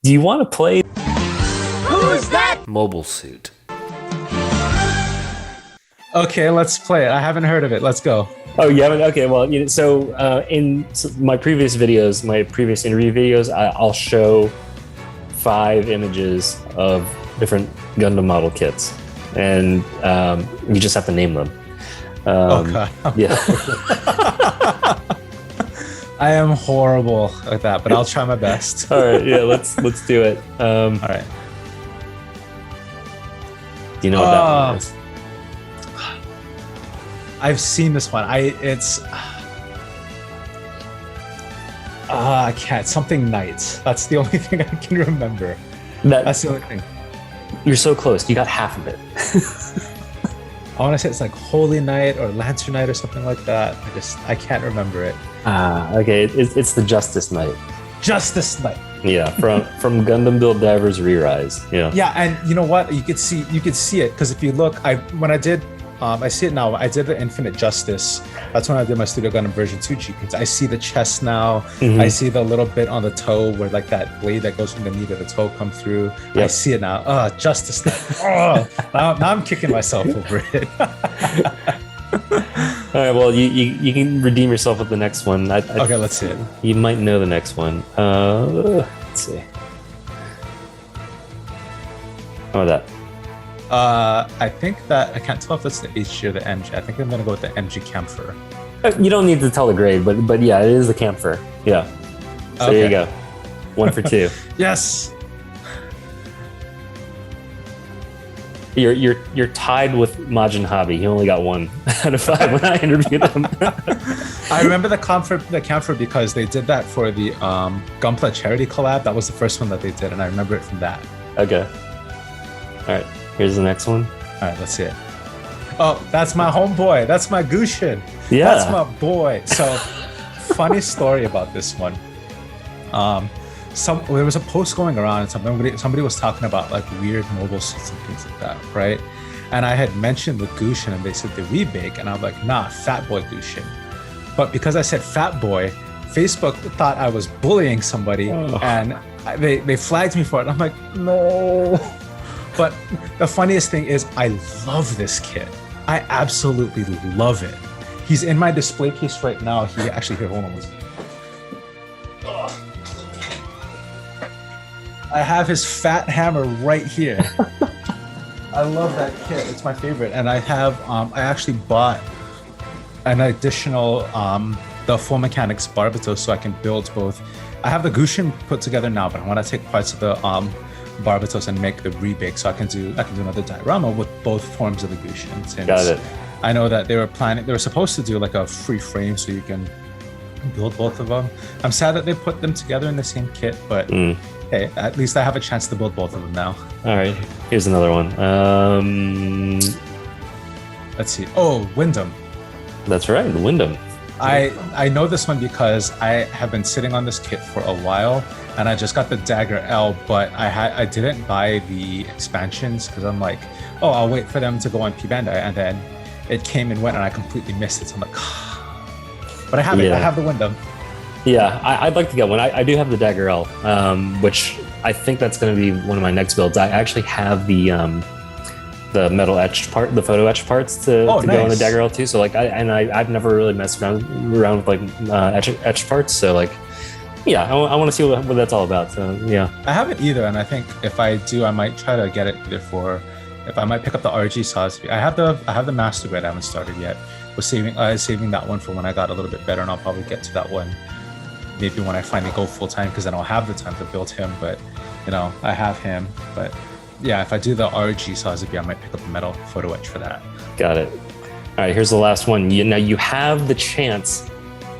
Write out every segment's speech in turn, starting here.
Do you want to play Who's that? Mobile Suit? Okay, let's play it. I haven't heard of it. Let's go. Oh, you haven't? Okay, well, in my previous videos, my previous interview videos, I'll show 5 images of different Gundam model kits, and you just have to name them. Oh god. Yeah. I am horrible at that, but I'll try my best. All right. Yeah. Let's do it. All right. Do you know what that one is? I've seen this one. I can't. Something Knights. That's the only thing I can remember. That's the only thing. You're so close. You got half of it. I want to say it's like Holy Knight or Lancer Knight or something like that. I can't remember it. Okay. It's the Justice Knight. Justice Knight. Yeah, from Gundam Build Divers Re-Rise. Yeah. Yeah, and you know what? You could see it because if you look, I see it now. I did the Infinite Justice. That's when I did my Studio Gundam version 2 G-Kits. I see the chest now. Mhm. I see the little bit on the toe where like that blade that goes from the knee to the toe come through. Yep. I see it now. Justice Knight. Now I'm kicking myself over it. All right. Well, you can redeem yourself with the next one. Okay, let's see it. You might know the next one. Let's see. How about that? I think that I can't tell if that's the HG or the MG. I think I'm gonna go with the MG Camphor. You don't need to tell the grade, but yeah, it is the Camphor. Yeah. So there you go. 1 for 2. Yes. You're tied with Majin Hobby. He only got 1 out of 5 when I interviewed him. I remember the Camphor because they did that for the Gunpla charity collab. That was the first one that they did, and I remember it from that. Okay. All right. Here's the next one. All right, let's see it. Oh, that's my homeboy. That's my Gushin. Yeah. That's my boy. So, funny story about this one. There was a post going around, and somebody was talking about like weird mobile suits and things like that, right? And I had mentioned the Gushin, and they said the Rebake, and I'm like, nah, Fat Boy Gushin. But because I said Fat Boy, Facebook thought I was bullying somebody, and they flagged me for it. I'm like, no. But the funniest thing is I love this kit. I absolutely love it. He's in my display case right now. Here, hold on one second. I have his fat hammer right here. I love that kit. It's my favorite. And I have, I actually bought an additional, the Full Mechanics Barbatos so I can build both. I have the Gushin put together now, but I want to take parts of the, Barbatos and make the rebake so I can do another diorama with both forms of the Gushin. Since Got it. I know that they were supposed to do like a free frame so you can build both of them. I'm sad that they put them together in the same kit, but hey, at least I have a chance to build both of them now. All right. Here's another one. Let's see. Oh, Wyndham. That's right, the Wyndham. I know this one because I have been sitting on this kit for a while, and I just got the Dagger L, but I didn't buy the expansions because I'm like, oh, I'll wait for them to go on P Bandai, and then it came and went, and I completely missed it. So I'm like, but I have it. I have the Wyndham. Yeah, I'd like to get one. I do have the Dagger L, which I think that's going to be one of my next builds. I actually have the metal etched part, the photo etched parts to go on the Dagger L too. So like, I've never really messed around with like etched parts. So like, yeah, I want to see what that's all about. So yeah, I haven't either, and I think if I do, I might try to get it either if I might pick up the RG saws. I have the Master Grade. I haven't started yet. Was saving that one for when I got a little bit better, and I'll probably get to that one maybe when I finally go full time, because then I'll have the time to build him. But I have him. But yeah, if I do the RG Sazabi, I might pick up the metal photo etch for that. Got it. All right, here's the last one. Now you have the chance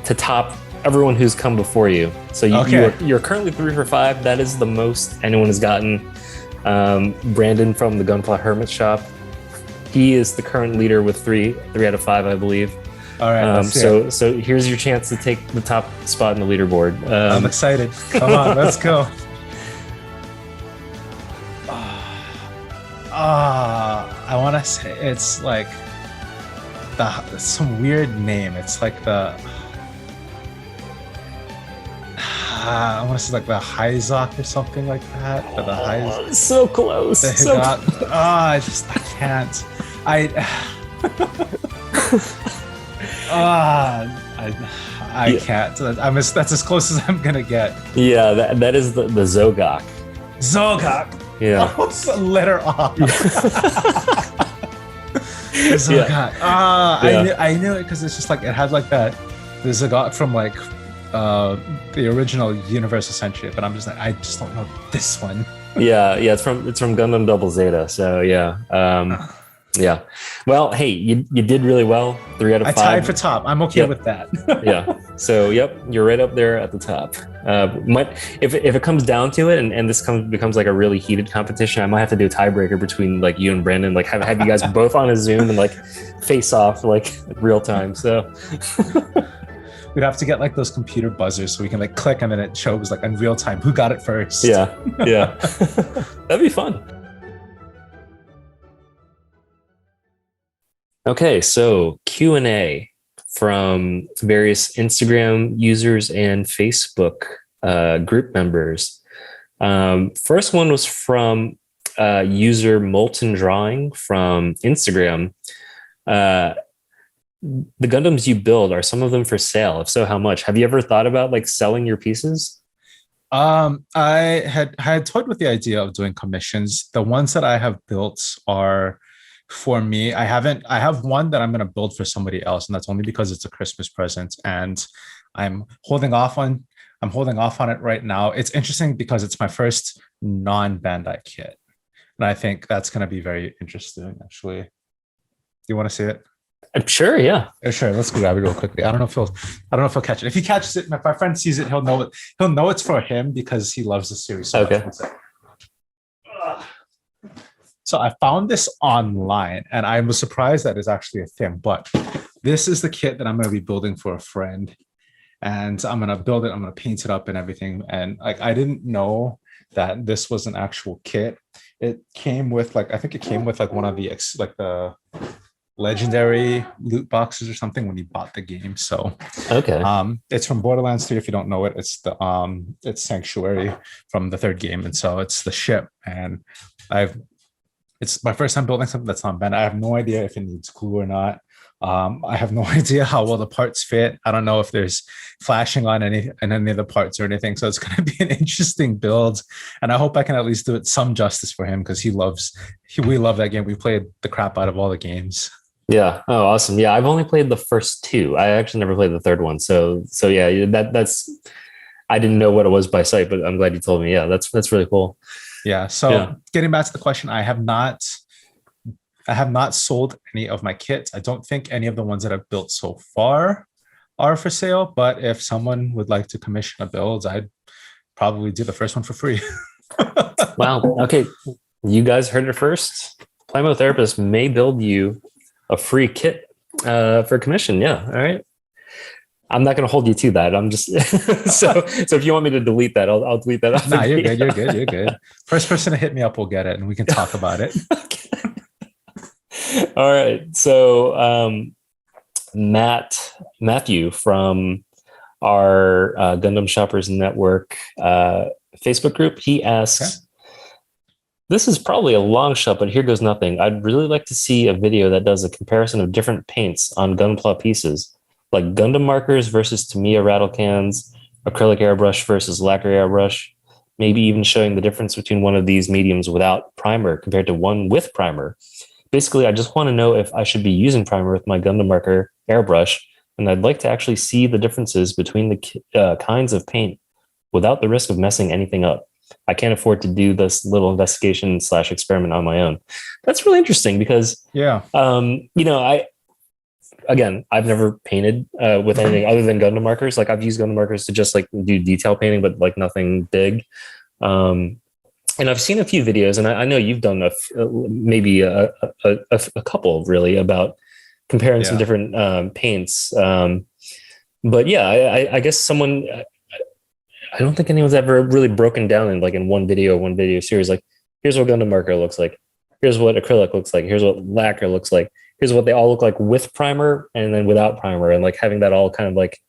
to top everyone who's come before you. So you're currently 3 for 5. That is the most anyone has gotten. Brandon from the Gunpla Hermit Shop. He is the current leader with 3 out of 5, I believe. All right. So here's your chance to take the top spot in the leaderboard. I'm excited. Come on, let's go. I want to say it's like some weird name. It's like the I want to say like the Hyzok or something like that. Or the Hyzok. So close. The So Higot. I can't. I can't. That's as close as I'm gonna get. yeah, that is the Zogok. Zogok. Yeah. Oh, it's a letter off. Zogok. I knew it because it's just like it had like that. The Zogok from like the original Universal Century, but I'm just like I just don't know this one. yeah, it's from Gundam Double Zeta. So yeah. Yeah. Well, hey, you did really well. 3 out of 5. I tied for top. I'm okay with that. Yeah. So, yep, you're right up there at the top. If it comes down to it, and this becomes like a really heated competition, I might have to do a tiebreaker between like you and Brandon. Like have you guys both on a Zoom and like face off like real time. So we'd have to get like those computer buzzers so we can like click and then it shows like in real time who got it first. Yeah. That'd be fun. Okay, so Q&A from various Instagram users and Facebook group members. First one was from user Molten Drawing from Instagram. The Gundams you build, are some of them for sale? If so, how much? Have you ever thought about like selling your pieces? I had toyed with the idea of doing commissions. The ones that I have built are for me. I have one that I'm going to build for somebody else, and that's only because it's a Christmas present, and I'm holding off on it right now. It's interesting because it's my first non-Bandai kit, and I think that's going to be very interesting. Actually, do you want to see it? I'm sure. Yeah. Sure. Let's grab it real quickly. I don't know if he'll catch it. If he catches it, if my friend sees it, he'll know it. He'll know it's for him because he loves the series so okay. much. So I found this online, and I was surprised that it's actually a thing. But this is the kit that I'm going to be building for a friend, and I'm going to build it. I'm going to paint it up and everything. And like I didn't know that this was an actual kit. It came with like one of the legendary loot boxes or something when you bought the game. So okay. It's from Borderlands 3. If you don't know it, it's it's Sanctuary from the third game, and so it's the ship. And it's my first time building something that's not bent. I have no idea if it needs glue or not. I have no idea how well the parts fit. I don't know if there's flashing on any of the parts or anything. So it's going to be an interesting build, and I hope I can at least do it some justice for him because we love that game. We played the crap out of all the games. Yeah. Oh, awesome. Yeah, I've only played the first 2. I actually never played the third one. So yeah, that's I didn't know what it was by sight, but I'm glad you told me. Yeah, that's really cool. Yeah. So Getting back to the question, I have not sold any of my kits. I don't think any of the ones that I've built so far are for sale, but if someone would like to commission a build, I'd probably do the first one for free. Wow. Okay. You guys heard it first. Plymouth Therapist may build you a free kit for commission. Yeah. All right. I'm not going to hold you to that. I'm just so if you want me to delete that, I'll delete that off. No, you're good. You're good. First person to hit me up will get it, and we can talk about it. Okay. All right. So Matthew from our Gundam Shoppers Network Facebook group, he asks, okay. This is probably a long shot, but here goes nothing. I'd really like to see a video that does a comparison of different paints on Gunpla pieces, like Gundam markers versus Tamiya rattle cans, acrylic airbrush versus lacquer airbrush, maybe even showing the difference between one of these mediums without primer compared to one with primer. Basically, I just want to know if I should be using primer with my Gundam marker airbrush, and I'd like to actually see the differences between the kinds of paint without the risk of messing anything up. I can't afford to do this little investigation / experiment on my own. That's really interesting because, I've never painted with anything other than Gundam markers. Like I've used Gundam markers to just like do detail painting, but like nothing big. And I've seen a few videos, and I know you've done maybe a couple really about comparing some different paints. But yeah, I guess someone. I don't think anyone's ever really broken down in one video series. Like, here's what Gundam marker looks like. Here's what acrylic looks like. Here's what lacquer looks like. Here's what they all look like with primer and then without primer, and like having that all kind of like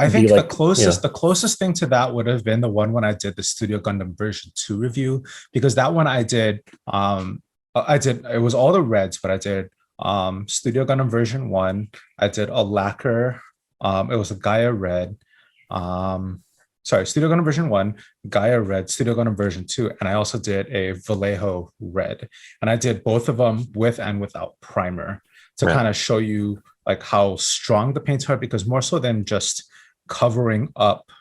I be think like, the closest thing to that would have been the one when I did the Studio Gundam version 2 review, because that one I did, it was all the reds, but I did Studio Gundam version 1, I did a lacquer, it was a Gaia red, Studio Gundam version 1, Gaia red, Studio Gundam version 2, and I also did a Vallejo red. And I did both of them with and without primer to Right. kind of show you like how strong the paints are, because more so than just covering up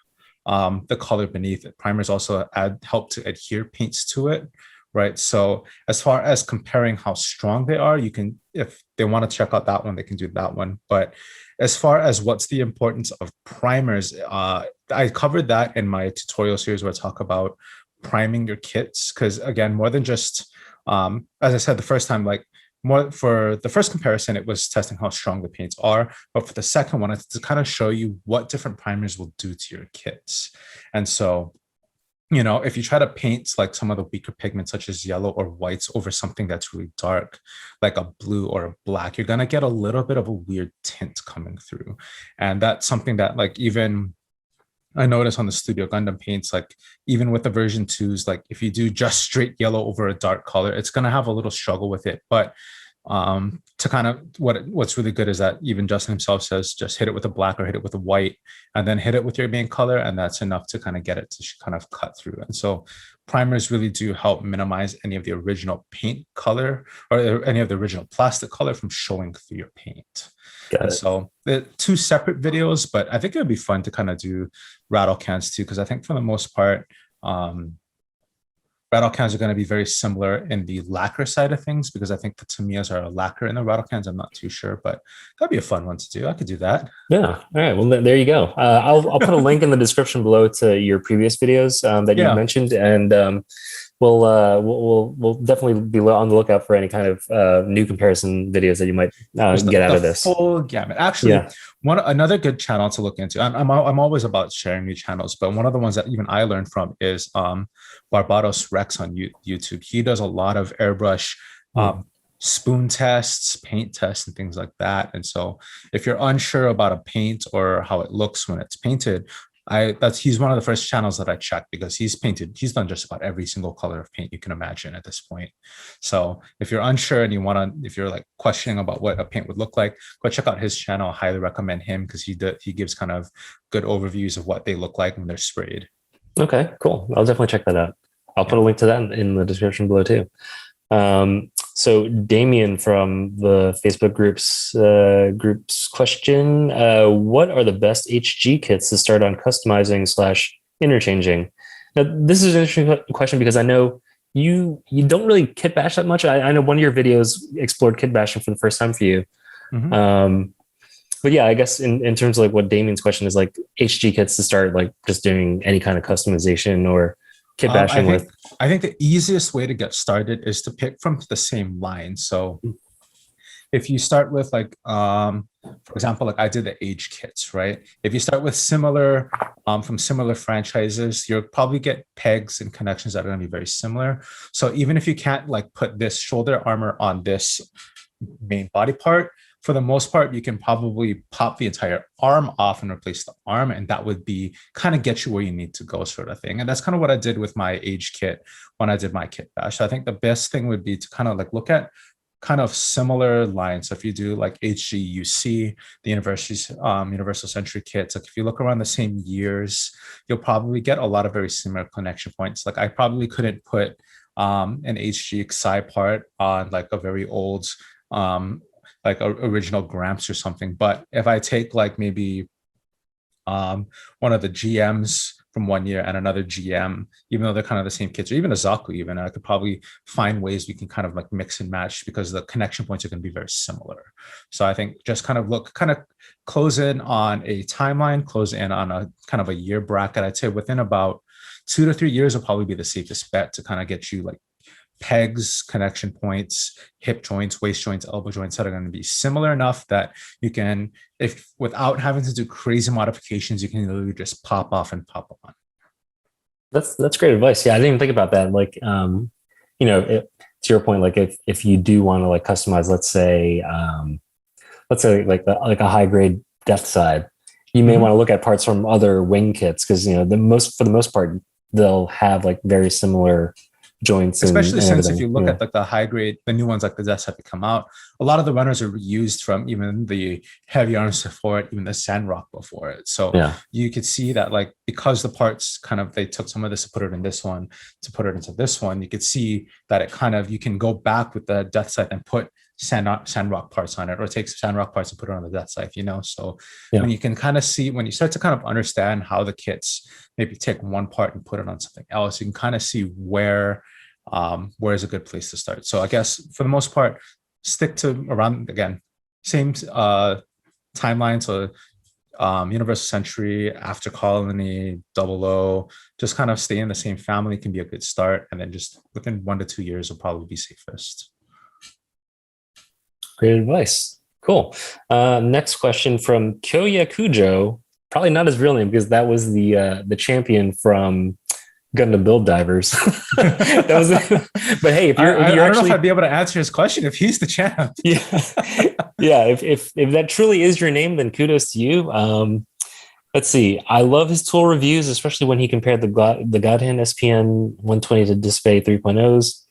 the color beneath it, primers also help to adhere paints to it, right? So as far as comparing how strong they are, you can, if they want to check out that one, they can do that one. But as far as what's the importance of primers, I covered that in my tutorial series where I talk about priming your kits, because again, more than just as I said the first time, like more for the first comparison, it was testing how strong the paints are. But for the second one, it's to kind of show you what different primers will do to your kits. And so, you know, if you try to paint like some of the weaker pigments, such as yellow or whites, over something that's really dark, like a blue or a black, you're going to get a little bit of a weird tint coming through. And that's something that like even I noticed on the Studio Gundam paints, like even with the version 2s, like if you do just straight yellow over a dark color, it's going to have a little struggle with it. But to kind of what's really good is that even Justin himself says just hit it with a black or hit it with a white and then hit it with your main color, and that's enough to kind of get it to kind of cut through. And so primers really do help minimize any of the original paint color or any of the original plastic color from showing through your paint. And so they're two separate videos, but I think it would be fun to kind of do rattle cans too, because I think for the most part, rattle cans are going to be very similar in the lacquer side of things, because I think the Tamiyas are a lacquer in the rattle cans. I'm not too sure, but that'd be a fun one to do. I could do that. Yeah. All right. Well, there you go. I'll put a link in the description below to your previous videos that you mentioned, and we'll definitely be on the lookout for any kind of new comparison videos that you might get out of this. Full gamut. Actually, another good channel to look into. I'm always about sharing new channels, but one of the ones that even I learned from is Barbados Rex on YouTube. He does a lot of airbrush spoon tests, paint tests, and things like that. And so if you're unsure about a paint or how it looks when it's painted, he's one of the first channels that I check, because he's done just about every single color of paint you can imagine at this point. So if you're unsure and if you're like questioning about what a paint would look like, go check out his channel. I highly recommend him, because he gives kind of good overviews of what they look like when they're sprayed. Okay, cool. I'll definitely check that out. I'll put a link to that in the description below too. So Damien from the Facebook groups question, what are the best HG kits to start on customizing / interchanging? Now, this is an interesting question, because I know you don't really kit bash that much. I know one of your videos explored kit bashing for the first time for you. Mm-hmm. But yeah, I guess in terms of like what Damien's question is, like HG kits to start like just doing any kind of customization or kit bashing with. I think the easiest way to get started is to pick from the same line. So if you start with like, for example, like I did the age kits, right? If you start with similar, from similar franchises, you'll probably get pegs and connections that are going to be very similar. So even if you can't like put this shoulder armor on this main body part, for the most part, you can probably pop the entire arm off and replace the arm, and that would be kind of get you where you need to go, sort of thing. And that's kind of what I did with my age kit when I did my kit bash. So I think the best thing would be to kind of like look at kind of similar lines. So if you do like HGUC, the Universal Century kits, like if you look around the same years, you'll probably get a lot of very similar connection points. Like I probably couldn't put an HG Xi part on like a very old like original Gramps or something. But if I take like maybe one of the GMs from one year and another GM, even though they're kind of the same kits, or even a Zaku, even I could probably find ways we can kind of like mix and match, because the connection points are going to be very similar. So I think just kind of close in on a timeline, close in on a kind of a year bracket. I'd say within about 2 to 3 years will probably be the safest bet to kind of get you like pegs, connection points, hip joints, waist joints, elbow joints that are going to be similar enough that you can, if without having to do crazy modifications, you can literally just pop off and pop on. That's great advice. Yeah, I didn't even think about that. Like, to your point, like if you do want to like customize, let's say like a high grade depth side, you may want to look at parts from other wing kits because for the most part they'll have like very similar joints, especially and since everything. if you look at like the high grade, the new ones like the Zest that come out, a lot of the runners are used from even the heavy arms before it, even the Sandrock before it. So you could see that like because the parts kind of they took some of this to put it in this one to put it into this one, you could see that it kind of you can go back with the Death Scythe and put Sandrock parts on it, or take Sandrock parts and put it on the Death Scythe, So when you can kind of see, when you start to kind of understand how the kits maybe take one part and put it on something else, you can kind of see where is a good place to start. So I guess for the most part, stick to around again, same timeline. So Universal Century, After Colony, Double O, just kind of stay in the same family can be a good start. And then just within 1 to 2 years will probably be safest. Great advice. Cool. Next question from Kyoya Kujo. Probably not his real name because that was the champion from Gundam Build Divers. That was but hey, if you're I don't know if I'd be able to answer his question if he's the champ. If that truly is your name, then kudos to you. Let's see. I love his tool reviews, especially when he compared the Godhand SPN 120 to Display 3.0s.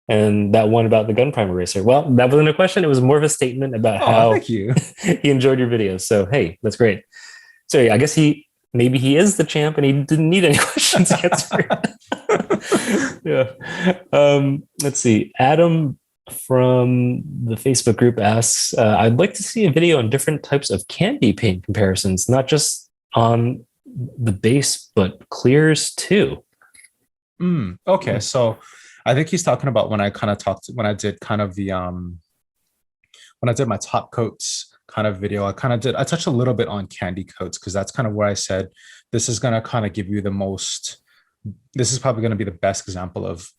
And that one about the Gun Primer Racer. Well, that wasn't a question. It was more of a statement about how thank you. He enjoyed your videos. So, hey, that's great. So I guess maybe he is the champ and he didn't need any questions answered. Let's see. Adam from the Facebook group asks, I'd like to see a video on different types of candy paint comparisons, not just on the base, but clears too. Okay. So I think he's talking about when I did my top coats kind of video, I touched a little bit on candy coats because that's kind of where I said this is going to kind of give you this is probably going to be the best example of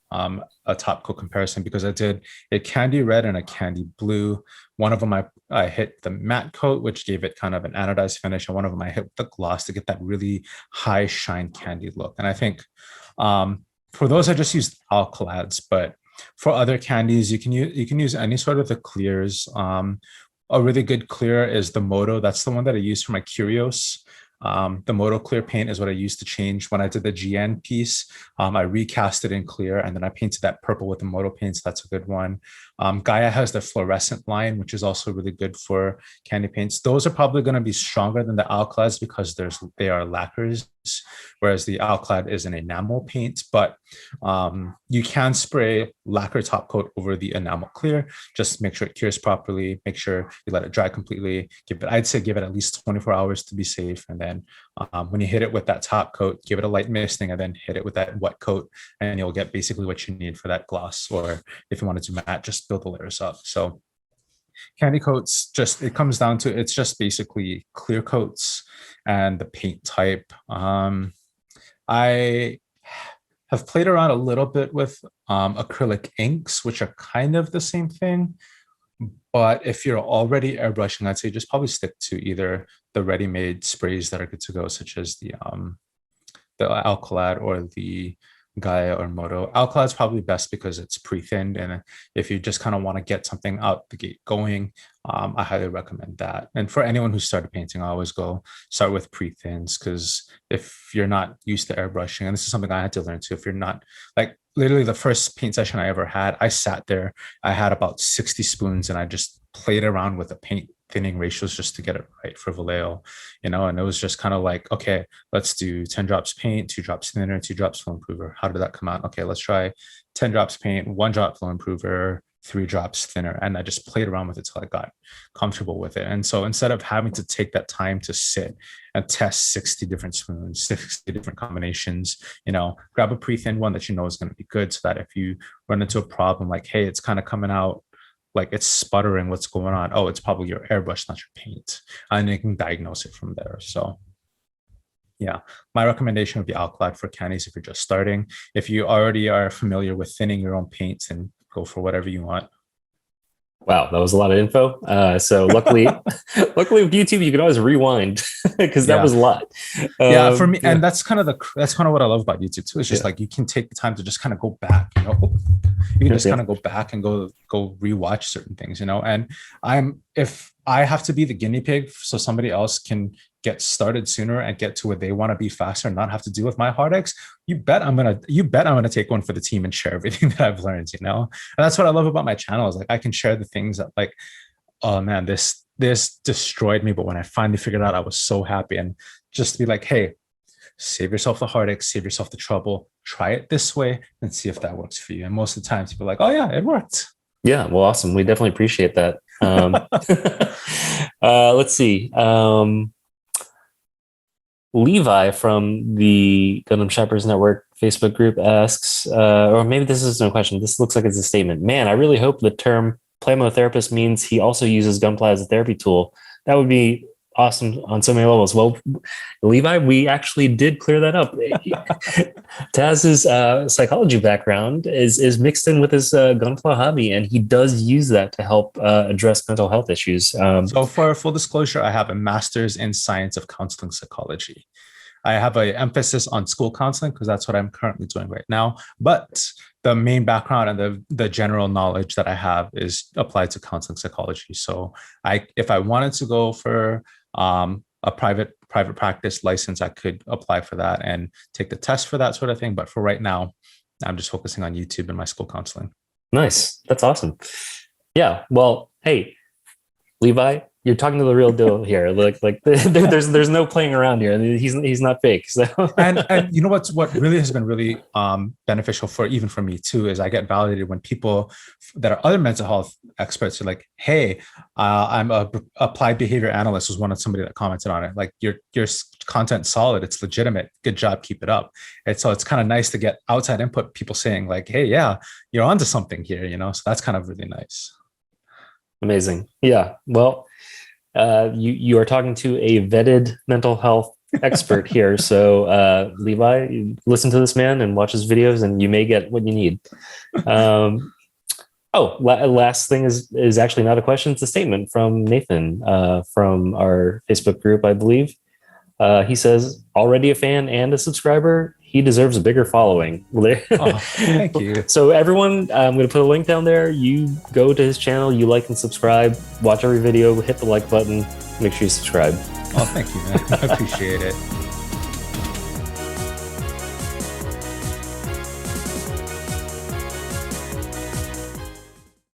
a top coat comparison, because I did a candy red and a candy blue. One of them I hit the matte coat, which gave it kind of an anodized finish, and one of them I hit the gloss to get that really high shine candy look. And I think for those, I just used Alcalads, but for other candies, you can use any sort of the clears. A really good clear is the Moto. That's the one that I use for my Curios. The Moto clear paint is what I used to change when I did the GN piece. I recast it in clear, and then I painted that purple with the Moto paint. So that's a good one. Gaia has the fluorescent line, which is also really good for candy paints. Those are probably going to be stronger than the Alclads because they are lacquers, whereas the Alclad is an enamel paint. But you can spray lacquer top coat over the enamel clear. Just make sure it cures properly. Make sure you let it dry completely. I'd say give it at least 24 hours to be safe. And then when you hit it with that top coat, give it a light misting, and then hit it with that wet coat, and you'll get basically what you need for that gloss. Or if you wanted to matte, just build the layers up. So candy coats, it comes down to, it's just basically clear coats and the paint type. I have played around a little bit with acrylic inks, which are kind of the same thing. But if you're already airbrushing, I'd say just probably stick to either the ready-made sprays that are good to go, such as the Alcalad or the Gaia or Moto. Alcalad is probably best because it's pre-thinned, and if you just kind of want to get something out the gate going, I highly recommend that. And for anyone who started painting, I always start with pre-thins, because if you're not used to airbrushing, and this is something I had to learn too, if you're not, like, literally the first paint session I ever had, I sat there, I had about 60 spoons, and I just played around with the paint thinning ratios just to get it right for Vallejo, and it was just kind of like, okay, let's do 10 drops paint, 2 drops thinner, 2 drops flow improver. How did that come out? Okay, let's try 10 drops paint, 1 drop flow improver, 3 drops thinner. And I just played around with it till I got comfortable with it. And so instead of having to take that time to sit and test 60 different spoons, 60 different combinations, grab a pre-thin one that is going to be good, so that if you run into a problem like, hey, it's kind of coming out like it's sputtering, what's going on? Oh, it's probably your airbrush, not your paint. And you can diagnose it from there. So yeah, my recommendation would be Alclad for candies if you're just starting. If you already are familiar with thinning your own paints, then go for whatever you want. Wow, that was a lot of info. So luckily with YouTube, you can always rewind because that was a lot. For me, and that's kind of what I love about YouTube too. It's just like you can take the time to just kind of go back. You can just kind of go back and go rewatch certain things. And if I have to be the guinea pig, so somebody else can get started sooner and get to where they want to be faster and not have to deal with my heartaches, you bet I'm gonna take one for the team and share everything that I've learned, And that's what I love about my channel is like I can share the things that like, oh man, this destroyed me. But when I finally figured out, I was so happy. And just to be like, hey, save yourself the heartache, save yourself the trouble, try it this way and see if that works for you. And most of the time people are like, oh yeah, it worked. Yeah, well, awesome. We definitely appreciate that. Let's see. Levi from the Gundam Shoppers Network Facebook group asks, or maybe this isn't a question. This looks like it's a statement. Man, I really hope the term plasmotherapist means he also uses Gunpla as a therapy tool. That would be awesome on so many levels. Well, Levi, we actually did clear that up. Taz's psychology background is mixed in with his Gunpla hobby, and he does use that to help address mental health issues. So for full disclosure, I have a master's in science of counseling psychology. I have an emphasis on school counseling because that's what I'm currently doing right now. But the main background and the general knowledge that I have is applied to counseling psychology. So if I wanted to go for a private practice license, I could apply for that and take the test for that sort of thing. But for right now, I'm just focusing on YouTube and my school counseling. Nice. That's awesome. Yeah. Well, hey, Levi, you're talking to the real deal here. Like there's no playing around here. He's not fake. So and you know what really has been really beneficial for me too is I get validated when people that are other mental health experts are like, hey, I'm a applied behavior analyst, was one of somebody that commented on it. Like your content's solid, it's legitimate, good job, keep it up. And so it's kind of nice to get outside input, people saying like, hey, yeah, you're onto something here, so that's kind of really nice. Amazing. Yeah. Well, you are talking to a vetted mental health expert here. So Levi, listen to this man and watch his videos and you may get what you need. Last thing is actually not a question. It's a statement from Nathan from our Facebook group, I believe. He says, already a fan and a subscriber, he deserves a bigger following. Oh, thank you. So everyone, I'm going to put a link down there. You go to his channel, you like and subscribe, watch every video, hit the like button, make sure you subscribe. Oh, thank you, man. I appreciate it.